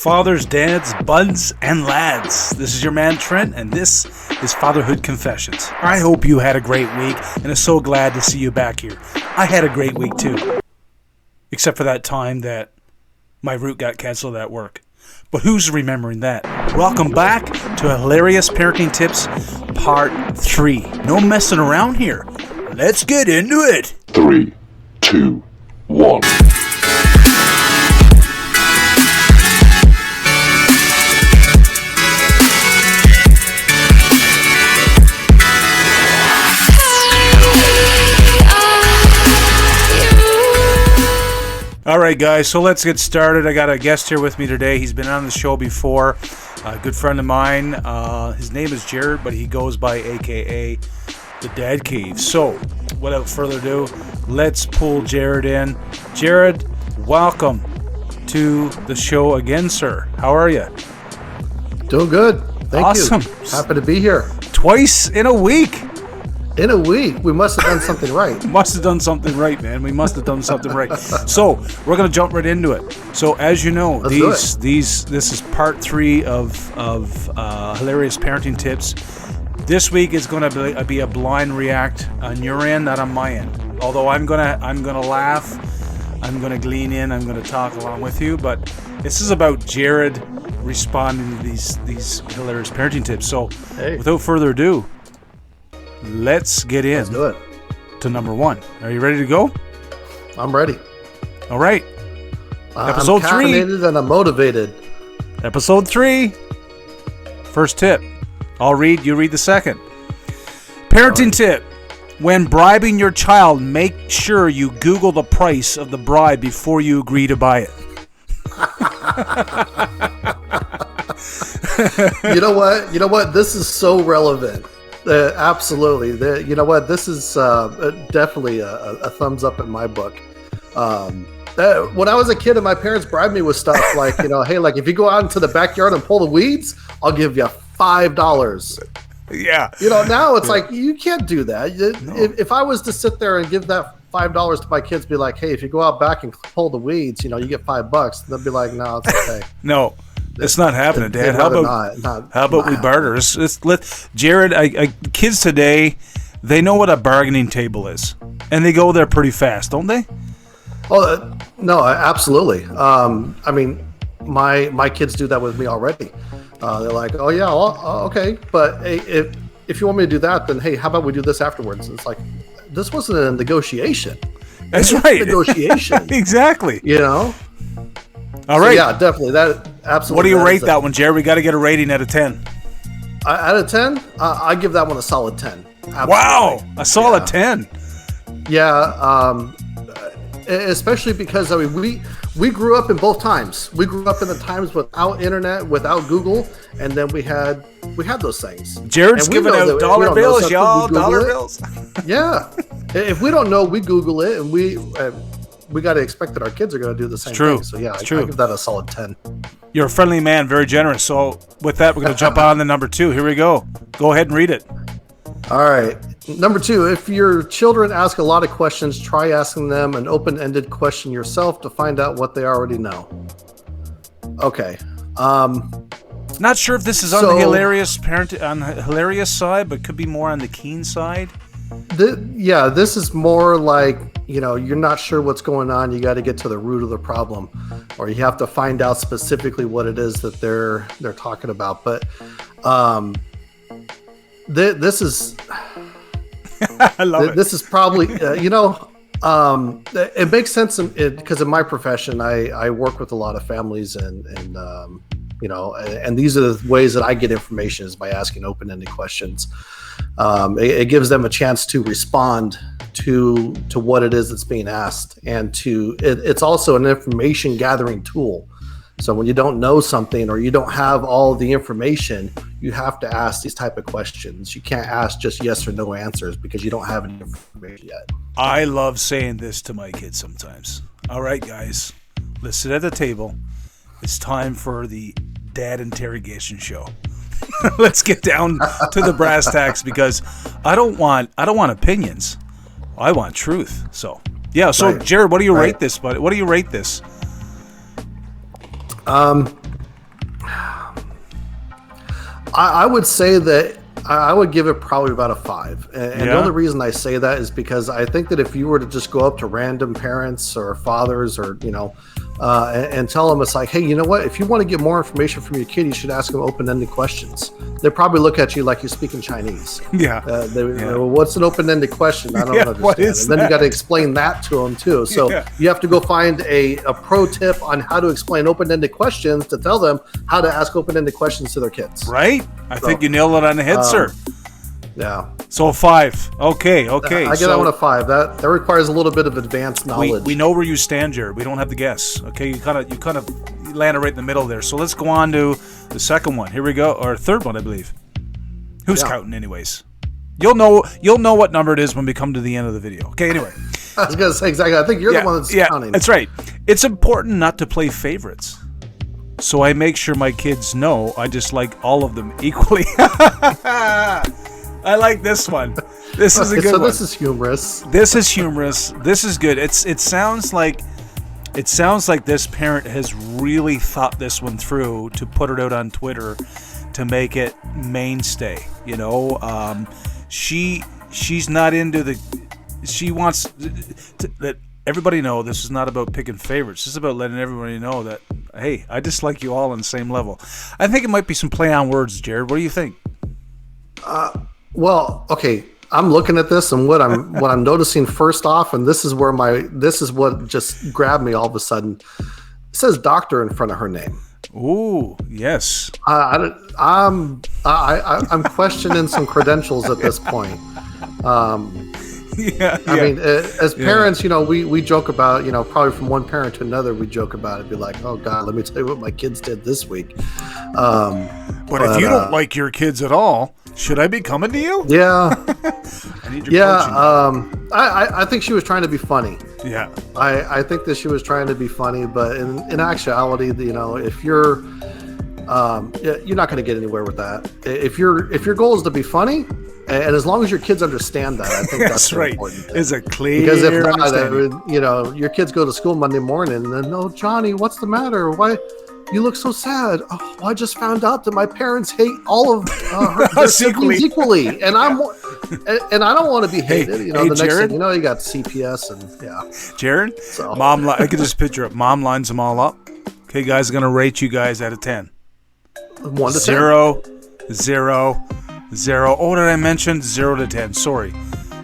fathers, dads, buds, and lads. This is your man Trent, and this is Fatherhood Confessions. I hope you had a great week, and I'm so glad to see you back here. I had a great week too, except for that time that my route got canceled at work. But who's remembering that? Welcome back to Hilarious Parenting Tips Part 3. No messing around here. Let's get into it. 3, 2, 1. All right, guys, so let's get started. I got a guest here with me today. He's been on the show before, a good friend of mine. His name is Jared, but he goes by AKA the Dad Cave. So, without further ado, let's pull Jared in. Jared, welcome to the show again, sir. How are you? Doing good. Thank awesome. you. Happy to be here. Twice in a week. In a week, we must have done something right. Must have done something right, man. We must have done something right. So we're gonna jump right into it. So as you know, this is part 3 of hilarious parenting tips. This week is gonna be a blind react on your end, not on my end. Although I'm gonna laugh, I'm gonna glean in, I'm gonna talk along with you. But this is about Jared responding to these hilarious parenting tips. So without further ado, let's get in. Let's do it. To number 1. Are you ready to go? I'm ready. All right. Episode 3. I'm caffeinated and I'm motivated. Episode 3. First tip. I'll read. You read the second. Parenting tip. When bribing your child, make sure you Google the price of the bribe before you agree to buy it. You know what? This is so relevant. Absolutely. You know what? This is definitely a thumbs up in my book. When I was a kid and my parents bribed me with stuff like, hey, like if you go out into the backyard and pull the weeds, I'll give you $5. Yeah. Now it's like, you can't do that. No. If I was to sit there and give that $5 to my kids, be like, hey, if you go out back and pull the weeds, you get $5. They'll be like, no, it's okay. No. It's not happening, Dad. How about we barter? Jared, kids today, they know what a bargaining table is, and they go there pretty fast, don't they? Oh no, absolutely. I mean, my kids do that with me already. They're like, oh yeah, okay, but hey, if you want me to do that, then hey, how about we do this afterwards? It's like, this wasn't a negotiation. That's right. Negotiation. Exactly. All right. So yeah, definitely. That absolutely. What do you rate that one, Jared? We got to get a rating out of 10. Out of 10, I give that one a solid 10. Absolutely. Wow, a solid 10. Yeah, especially because we grew up in both times. We grew up in the times without internet, without Google, and then we had those things. Jared's giving out dollar bills, y'all. Dollar bills. Yeah, if we don't know, we Google it, and we got to expect that our kids are going to do the same thing. So yeah, I give that a solid 10. You're a friendly man, very generous. So with that, we're going to jump on to number 2. Here we go. Go ahead and read it. All right. Number 2, if your children ask a lot of questions, try asking them an open-ended question yourself to find out what they already know. Okay. Not sure if this is on the hilarious side, but could be more on the keen side. This is more like, you're not sure what's going on. You got to get to the root of the problem, or you have to find out specifically what it is that they're talking about. But this is I love it. This is probably it makes sense because in my profession I work with a lot of families and these are the ways that I get information is by asking open-ended questions. It gives them a chance to respond to what it is that's being asked, and it's also an information gathering tool. So when you don't know something or you don't have all the information, you have to ask these type of questions. You can't ask just yes or no answers because you don't have any information yet. I love saying this to my kids sometimes. All right, guys, let's sit at the table. It's time for the Dad Interrogation Show. Let's get down to the brass tacks because I don't want opinions. I want truth. So yeah. So right. Jared, what do you rate this? But what do you rate this? I would say that I would give it probably about a 5. And the only reason I say that is because I think that if you were to just go up to random parents or fathers or, and tell them, it's like, hey, you know what? If you want to get more information from your kid, you should ask them open-ended questions. They probably look at you like you're speaking Chinese. Yeah. What's an open-ended question? I don't understand. What is and then you got to explain that to them too. So you have to go find a pro tip on how to explain open-ended questions to tell them how to ask open-ended questions to their kids. Right? I think you nailed it on the head, sir. Yeah. So a 5. Okay. I give that one a 5. That requires a little bit of advanced knowledge. We know where you stand, Jared. We don't have to guess. Okay, you kind of landed right in the middle there. So let's go on to the second one. Here we go, or third one, I believe. Who's counting, anyways? You'll know what number it is when we come to the end of the video. Okay, anyway. I was gonna say exactly. I think you're the one that's counting. That's right. It's important not to play favorites. So I make sure my kids know I just like all of them equally. I like this one. This is a good one. So this is humorous. This is humorous. This is good. It sounds like this parent has really thought this one through to put it out on Twitter to make it mainstay. She's not into the. She wants that everybody know this is not about picking favorites. This is about letting everybody know that, hey, I just like you all on the same level. I think it might be some play on words, Jared. What do you think? Well, okay. I'm looking at this, and what I'm noticing first off, and this is what just grabbed me all of a sudden. It says doctor in front of her name. Ooh, yes. I'm questioning some credentials at this point. I mean, as parents, we joke about, probably from one parent to another, we joke about it, be like, oh God, let me tell you what my kids did this week. But if you don't like your kids at all, should I be coming to you? Yeah. I need your coaching. I think she was trying to be funny. Yeah. I think that she was trying to be funny, but in actuality, if you're not going to get anywhere with that. If your goal is to be funny, and as long as your kids understand that, I think that's right. important thing. Is a clear because if not, understanding. Your kids go to school Monday morning, and then, oh, Johnny, what's the matter? Why you look so sad? Oh, I just found out that my parents hate all of their siblings equally, and I don't want to be hated. The next Jared? thing you got CPS and Jared, mom. I could just picture it. Mom lines them all up. Okay, guys, I'm gonna rate you guys out of 10. 1 to 0, 0, 0. Oh, did I mention 0 to 10? Sorry,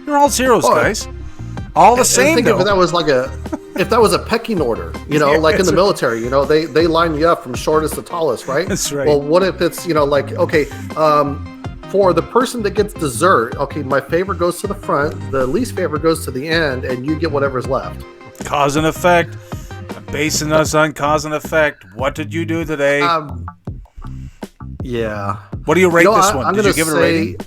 you're all zeros, guys. All the same. Think if that was a pecking order, like in the military, they line you up from shortest to tallest, right? That's right. Well, what if it's for the person that gets dessert, okay, my favorite goes to the front, the least favorite goes to the end, and you get whatever's left. Cause and effect. I'm basing us on cause and effect. What did you do today? Yeah. What do you rate this one? Did you give it a rating?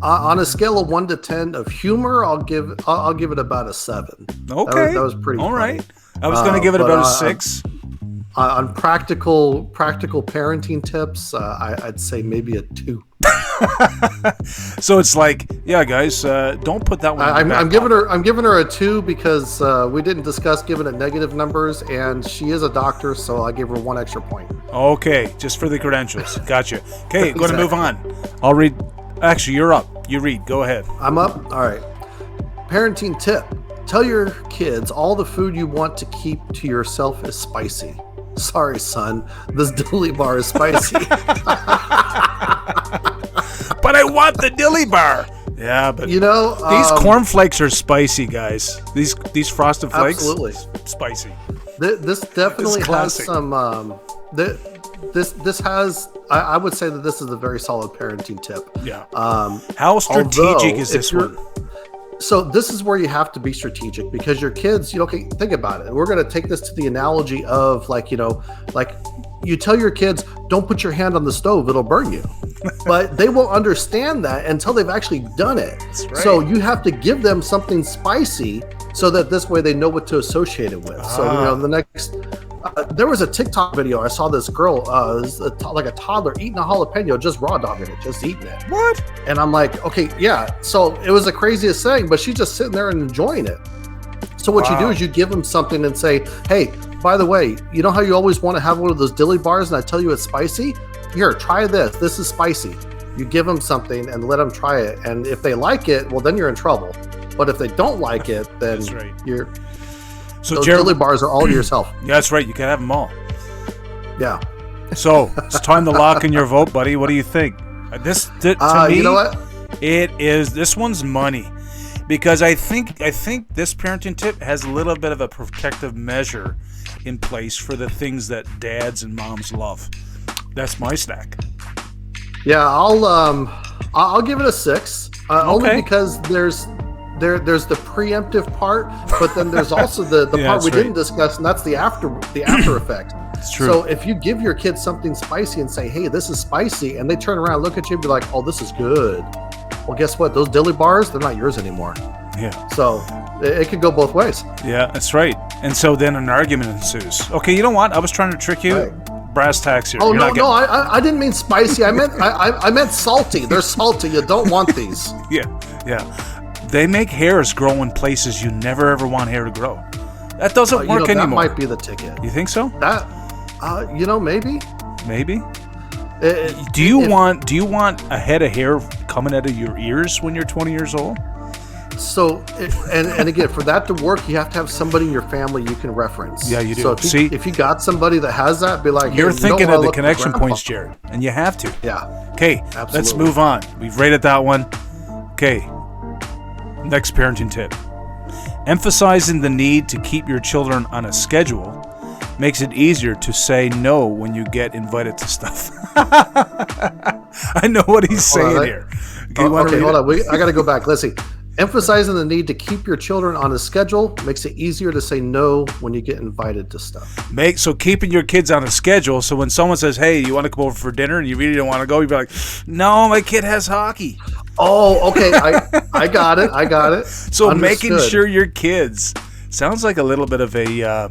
On a scale of 1 to 10 of humor, I'll give it about a 7. Okay, that was pretty. All funny. Right. I was going to give it about a 6. On practical parenting tips, I'd say maybe a 2. So it's like, yeah, guys, don't put that one. I'm giving her a 2 because we didn't discuss giving it negative numbers, and she is a doctor, so I gave her 1 extra point. Okay, just for the credentials. Gotcha. Okay, going to move on. I'll read. Actually, you're up. You read. Go ahead. I'm up. All right. Parenting tip: tell your kids all the food you want to keep to yourself is spicy. Sorry, son, this dilly bar is spicy. But I want the dilly bar. Yeah, but these cornflakes are spicy, guys. These frosted flakes, absolutely spicy. This definitely has some. This has. I would say that this is a very solid parenting tip. Yeah. How strategic is this one? So this is where you have to be strategic because your kids, okay, think about it. We're going to take this to the analogy of like you tell your kids, don't put your hand on the stove, it'll burn you. But they won't understand that until they've actually done it. That's right. So you have to give them something spicy so that this way they know what to associate it with. So, the next... there was a TikTok video. I saw this girl, like a toddler, eating a jalapeno, just raw dogging it, just eating it. What? And I'm like, okay, yeah. So it was the craziest thing, but she's just sitting there and enjoying it. So what you do is you give them something and say, hey, by the way, you know how you always want to have one of those dilly bars and I tell you it's spicy? here, try this. This is spicy. You give them something and let them try it. And if they like it, well, then you're in trouble. But if they don't like it, then That's right. you're... So those Jared, dilly bars are all to yourself. yeah, that's right. You can have them all. Yeah. So it's time to lock in your vote, buddy. What do you think? To me, you know what? it is. This one's money, because I think this parenting tip has a little bit of a protective measure in place for the things that dads and moms love. That's my stack. Yeah, I'll give it a 6. Only because there's the preemptive part, but then there's also the Yeah, part we that's right. didn't discuss, and that's the after effect. It's true. So if you give your kids something spicy and say, "Hey, this is spicy," and they turn around and look at you and be like, "Oh, this is good," well, guess what? Those dilly bars, they're not yours anymore. Yeah. So it could go both ways. Yeah, that's right. And so then an argument ensues. Okay, you know what? I was trying to trick you. Right. Brass tacks here. Oh, You're no, not I didn't mean spicy. I meant salty. They're salty. You don't want these. Yeah. They make hairs grow in places you never ever want hair to grow. That doesn't work that anymore. might be the ticket. You think so? That, maybe. Maybe. Do you want a head of hair coming out of your ears when you're 20 years old? So, and again, for that to work, you have to have somebody in your family you can reference. Yeah, you do. So if you got somebody that has that, be like, You're hey, thinking of the look for connection grandpa. points, Jared, and you have to. Yeah. Okay, let's Absolutely. move on. We've rated that one. Okay, next parenting tip. Emphasizing the need to keep your children on a schedule makes it easier to say no when you get invited to stuff. I know what he's saying here. Okay, hold on. I got to go back. Let's see. Emphasizing the need to keep your children on a schedule makes it easier to say no when you get invited to stuff. So keeping your kids on a schedule, so when someone says, "Hey, you want to come over for dinner?" and you really don't want to go, you'd be like, "No, my kid has hockey." Oh, okay. I got it. So Understood. making sure your kids sounds like a little bit of a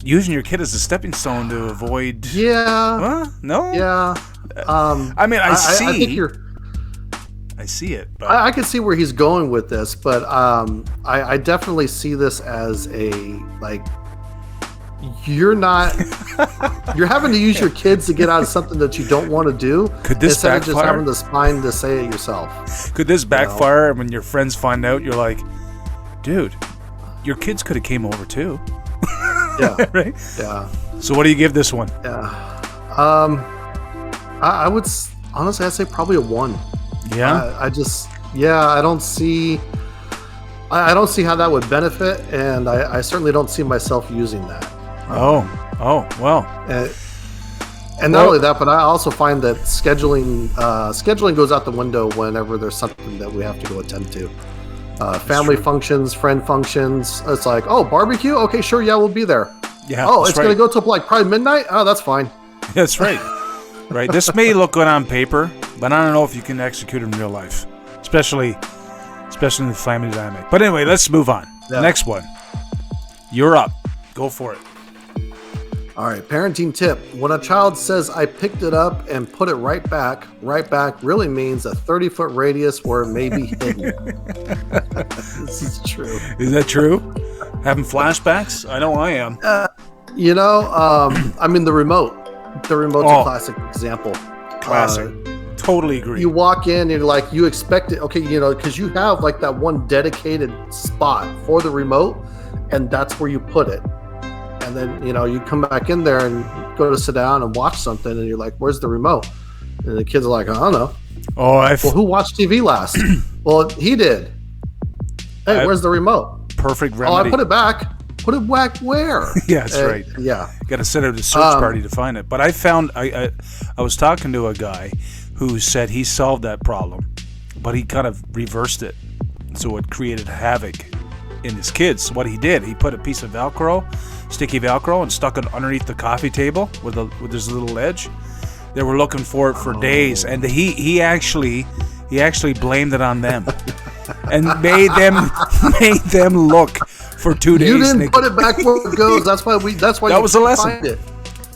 using your kid as a stepping stone to avoid. Yeah. Huh? No. Yeah. I mean, I see. I think I see it, but I can see where he's going with this, but I definitely see this as you're having to use your kids to get out of something that you don't want to do. Could this instead of just backfire? having the spine to say it yourself? Could this backfire? And when your friends find out, you're like, "Dude, your kids could have came over too." Yeah. Right. Yeah. So what do you give this one? Yeah. I would honestly, I'd say probably a 1. Yeah. I don't see how that would benefit, and I certainly don't see myself using that. Well. And not only that, but I also find that scheduling goes out the window whenever there's something that we have to go attend to. Family functions, friend functions. It's like, oh, barbecue? Okay, sure, yeah, we'll be there. Yeah. Oh, that's it's right. gonna go till probably midnight? Oh, that's fine. That's right. Right. This may look good on paper, but I don't know if you can execute it in real life, especially in the family dynamic. But anyway, let's move on. Yeah. Next one. You're up. Go for it. All right, parenting tip. When a child says, I picked it up and put it right back really means a 30-foot radius where it may be hidden. This is true. Is that true? Having flashbacks? I know I am. I mean, the remote. The remote's a classic example. Classic. Totally agree. You walk in and you're like, you expect it, okay, because you have like that one dedicated spot for the remote, and that's where you put it. And then, you come back in there and go to sit down and watch something, and you're like, where's the remote? And the kids are like, I don't know. Well, who watched TV last? Well, he did. Hey, where's the remote? Perfect remedy. Oh, I put it back. Put it back where? Yeah, that's right. Yeah. Got to set out a search party to find it. But I found, I was talking to a guy who said he solved that problem, but he kind of reversed it. So it created havoc in his kids. What he did, he put a piece of sticky Velcro, and stuck it underneath the coffee table with this little ledge. They were looking for it for days, and he actually blamed it on them, and made them look for 2 days. You didn't put it back where it goes. That's why that was a lesson. Find it.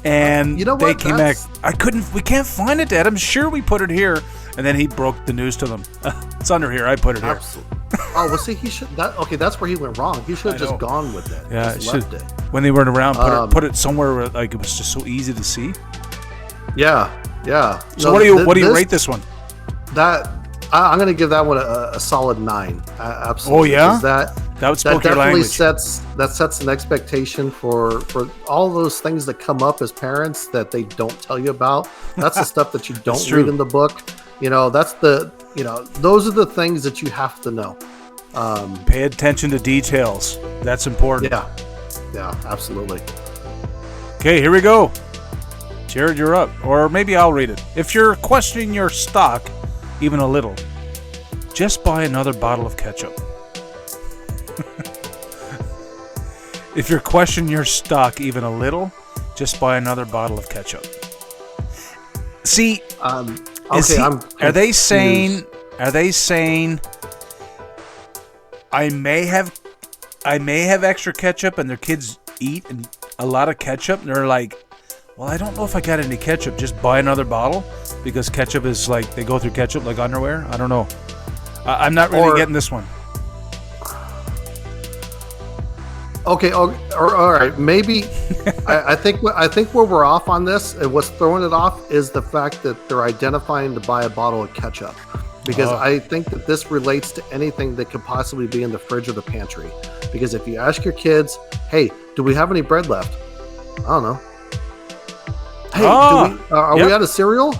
And they came back. We can't find it, Dad. I'm sure we put it here. And then he broke the news to them. It's under here. I put it here. Absolutely. Oh, well, see, he should. Okay, that's where he went wrong. He should have just gone with it. Yeah, just left it. When they weren't around, put it somewhere where it was just so easy to see. Yeah. So what do you rate this one? I'm going to give that one a solid 9. Absolutely. Oh yeah, That definitely sets an expectation for all those things that come up as parents that they don't tell you about. That's the stuff that you don't read in the book. Those are the things that you have to know. Pay attention to details. That's important. Yeah, absolutely. Okay, here we go. Jared, you're up. Or maybe I'll read it. If you're questioning your stock even a little, just buy another bottle of ketchup. If you're questioning your stock even a little, just buy another bottle of ketchup. See, are they saying I may have extra ketchup and their kids eat a lot of ketchup and they're like, well, I don't know if I got any ketchup, just buy another bottle because ketchup is like, they go through ketchup like underwear? I don't know. I'm not really getting this one. Okay, all right. Maybe I think where we're off on this, and what's throwing it off, is the fact that they're identifying to buy a bottle of ketchup, because I think that this relates to anything that could possibly be in the fridge or the pantry. Because if you ask your kids, "Hey, do we have any bread left?" I don't know. Hey, are we out of cereal?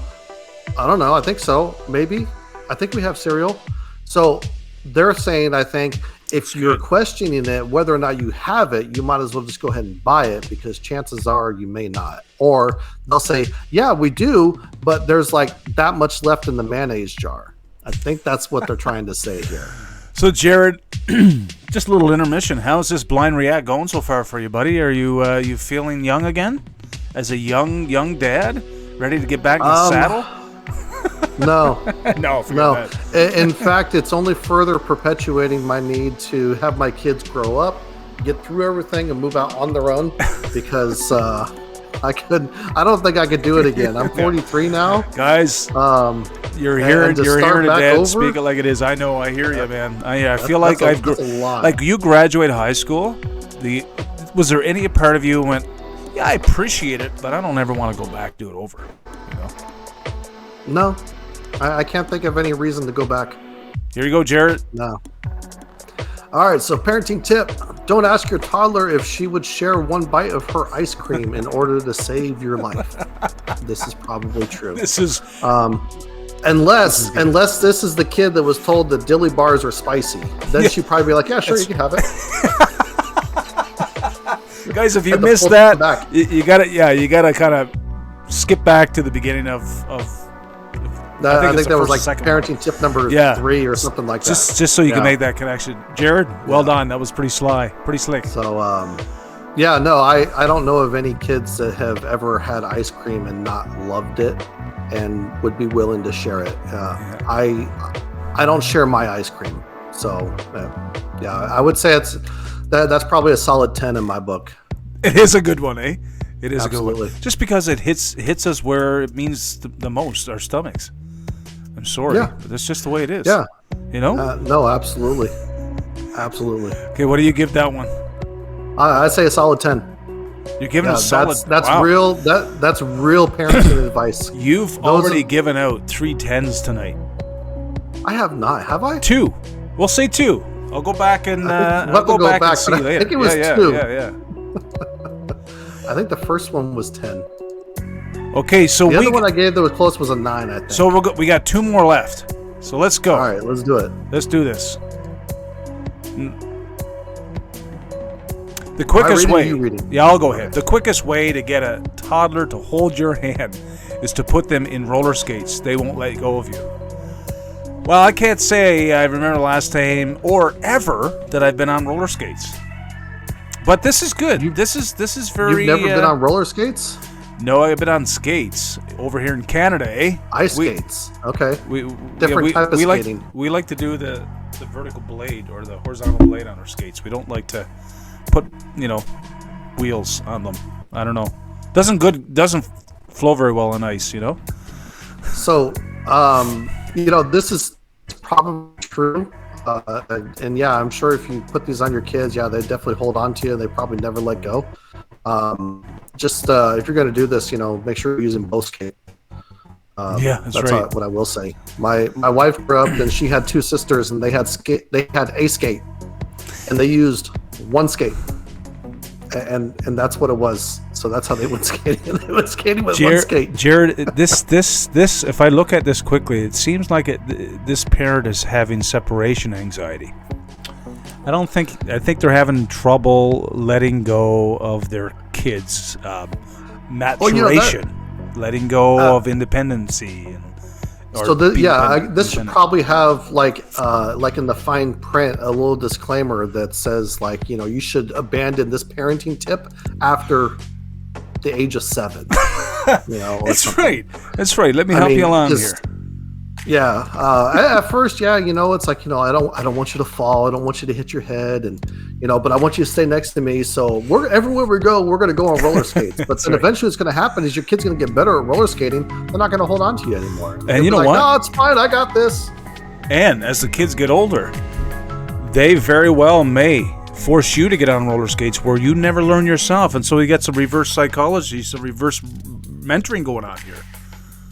I don't know. I think so. Maybe. I think we have cereal. So they're saying, I think, if you're questioning it, whether or not you have it, you might as well just go ahead and buy it, because chances are you may not. Or they'll say, yeah, we do, but there's like that much left in the mayonnaise jar. I think that's what they're trying to say here. So, Jared, just a little intermission. How's this blind react going so far for you, buddy? Are you feeling young again? As a young dad? Ready to get back in the saddle? No. No. In fact, it's only further perpetuating my need to have my kids grow up, get through everything, and move out on their own, because I don't think I could do it again. I'm 43 now. Guys, you're hearing Dad speak it like it is. I know, I hear you, man. I feel like like you graduated high school. Was there any part of you who went, yeah, I appreciate it, but I don't ever want to go back, do it over, you know? No, I can't think of any reason to go back. Here you go, Jared. No. All right, so parenting tip. Don't ask your toddler if she would share one bite of her ice cream in order to save your life. This is probably true. This is... unless this is the kid that was told that dilly bars are spicy. Then she'd probably be like, yeah, sure, you can have it. Guys, if you missed that, you gotta kind of skip back to the beginning of I think that was like parenting tip number 3 or something like that. Just so you can make that connection. Jared, well done. That was pretty slick. So, I don't know of any kids that have ever had ice cream and not loved it and would be willing to share it. I don't share my ice cream. So, I would say that's probably a solid 10 in my book. It is a good one, eh? It is Absolutely. a good one. Just because it hits us where it means the most, our stomachs. I'm sorry, but that's just the way it is. Yeah. You know? No, absolutely. Absolutely. Okay, what do you give that one? I'd say a solid 10. You're giving a solid... That's wow. real. That's real parenting advice. You've already given out 3 10s tonight. I have not. Have I? 2. We'll say 2. I'll go back and I'll go back and see later. I think it was 2. Yeah. I think the first one was 10. Okay, so the other one I gave that was close was a 9, I think. So we got 2 more left. So let's go. All right, let's do it. Let's do this. The quickest way. Yeah, I'll go ahead. The quickest way to get a toddler to hold your hand is to put them in roller skates. They won't let go of you. Well, I can't say I remember the last time or ever that I've been on roller skates. But this is good. This is very... You've never been on roller skates? No, I've been on skates over here in Canada, eh? Ice skates. Okay. Different type of skating. We like to do the vertical blade or the horizontal blade on our skates. We don't like to put, wheels on them. I don't know. Doesn't flow very well on ice, So, this is probably true. And I'm sure if you put these on your kids, they definitely hold on to you. They probably never let go. If you're going to do this, make sure you're using both skates. That's that's right. what I will say. My wife grew up and she had two sisters and they had a skate, and they used one skate, and that's what it was. So that's how they went skating. They went skating with one skate. Jared, this. If I look at this quickly, it seems like this parent is having separation anxiety. I think they're having trouble letting go of their kids' maturation, letting go of independency. This should probably have like in the fine print a little disclaimer that says like, you should abandon this parenting tip after the age of 7. That's right. Let me help you along here. Yeah. At first, it's like, I don't want you to fall. I don't want you to hit your head, and but I want you to stay next to me. So everywhere we go, we're going to go on roller skates. But then eventually, what's going to happen is your kid's going to get better at roller skating. They're not going to hold on to you anymore. And you know what? No, it's fine. I got this. And as the kids get older, they very well may force you to get on roller skates where you never learn yourself, and so you get some reverse psychology, some reverse mentoring going on here.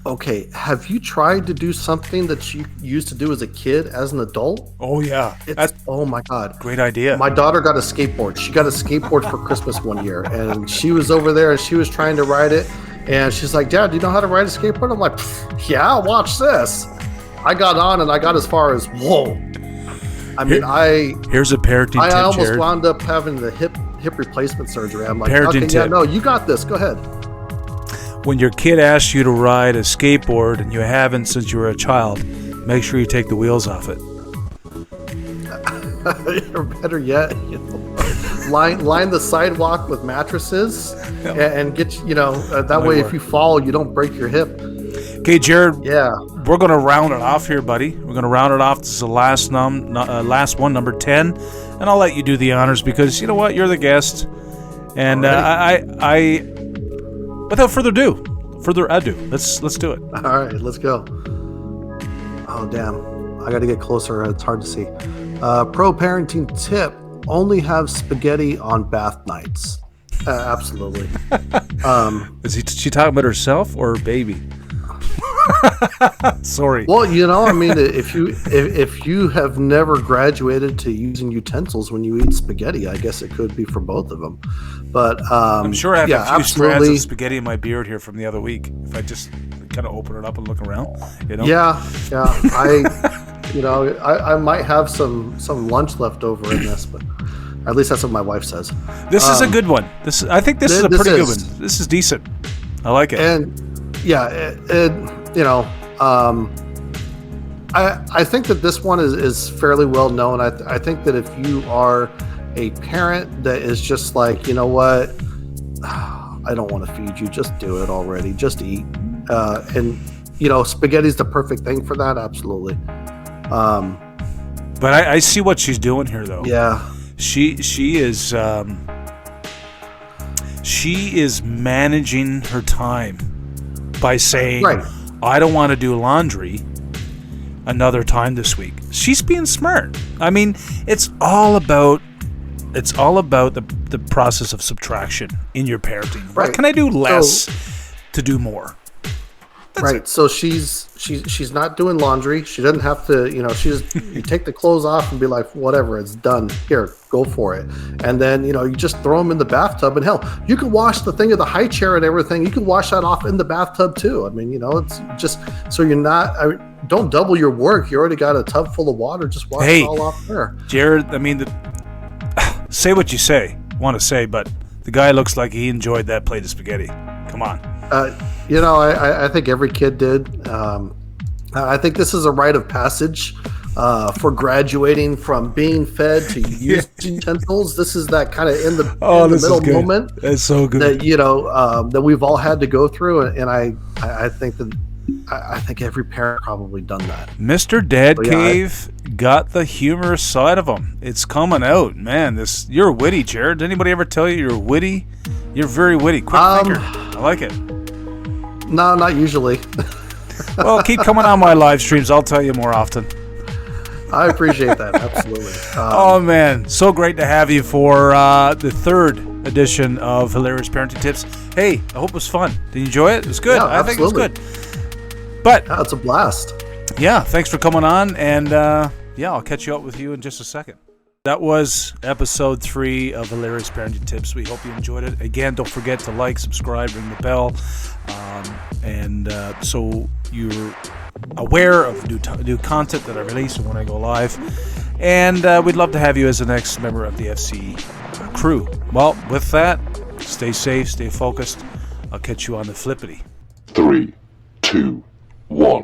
Okay, have you tried to do something that you used to do as a kid as an adult? Oh yeah, oh my god, great idea. My daughter got a skateboard. She got a skateboard for Christmas one year, and she was over there and she was trying to ride it, and she's like, "Dad, do you know how to ride a skateboard?" I'm like, "Yeah, watch this." I got on and I got as far as whoa. I mean, here's a parenting tip, I almost Jared. wound up having the hip replacement surgery. I'm like, Parenting okay, tip. yeah, no, you got this. Go ahead. When your kid asks you to ride a skateboard and you haven't since you were a child, make sure you take the wheels off it. Or better yet, line the sidewalk with mattresses and get that way if you fall, you don't break your hip. Okay, Jared. Yeah, we're gonna round it off here, buddy. We're gonna round it off. This is the last one, number 10, and I'll let you do the honors because you know what, you're the guest, and I without further ado, let's do it. All right, let's go. Oh damn, I got to get closer. It's hard to see. Pro parenting tip: only have spaghetti on bath nights. Absolutely. Is she talking about herself or her baby? Sorry. Well, I mean, if you have never graduated to using utensils when you eat spaghetti, I guess it could be for both of them. But I'm sure I have a few absolutely. strands of spaghetti in my beard here from the other week. If I just kind of open it up and look around, Yeah. I might have some lunch left over in this, but at least that's what my wife says. This is a good one. I think this is a pretty good one. This is decent. I like it. And I think that this one is fairly well known. I think that if you are a parent that is just like, you know what, I don't want to feed you, just do it already, just eat. And spaghetti's the perfect thing for that, absolutely. But I see what she's doing here, though. Yeah, she is managing her time by saying, right, I don't want to do laundry another time this week. She's being smart. I mean, it's all about the process of subtraction in your parenting. Right. What can I do less to do more? Right. So she's not doing laundry. She doesn't have to, you take the clothes off and be like, whatever, it's done. Here, go for it. And then, you just throw them in the bathtub. And hell, you can wash the thing of the high chair and everything. You can wash that off in the bathtub too. I mean, it's just so you're not, don't double your work. You already got a tub full of water. Just wash it all off there. Jared, I mean, say what you want to say, but the guy looks like he enjoyed that plate of spaghetti. Come on. I think every kid did. I think this is a rite of passage for graduating from being fed to using utensils. This is that kind of in the middle moment. It's so good that we've all had to go through, and I think that I think every parent probably done that. Mr. Dad Cave got the humorous side of him. It's coming out, man. You're witty, Jared. Did anybody ever tell you you're witty? You're very witty. Quick thinker. I like it. No, not usually. Well, keep coming on my live streams. I'll tell you more often. I appreciate that. Absolutely. Oh, man. So great to have you for the third edition of Hilarious Parenting Tips. Hey, I hope it was fun. Did you enjoy it? It was good. Yeah, I think it was good. But it's a blast. Yeah, thanks for coming on, and I'll catch up with you in just a second. That was episode 3 of Hilarious Parenting Tips. We hope you enjoyed it. Again, don't forget to like, subscribe, ring the bell, and so you're aware of new content that I release and when I go live. And we'd love to have you as the next member of the FC crew. Well, with that, stay safe, stay focused. I'll catch you on the flippity. 3, 2, 1.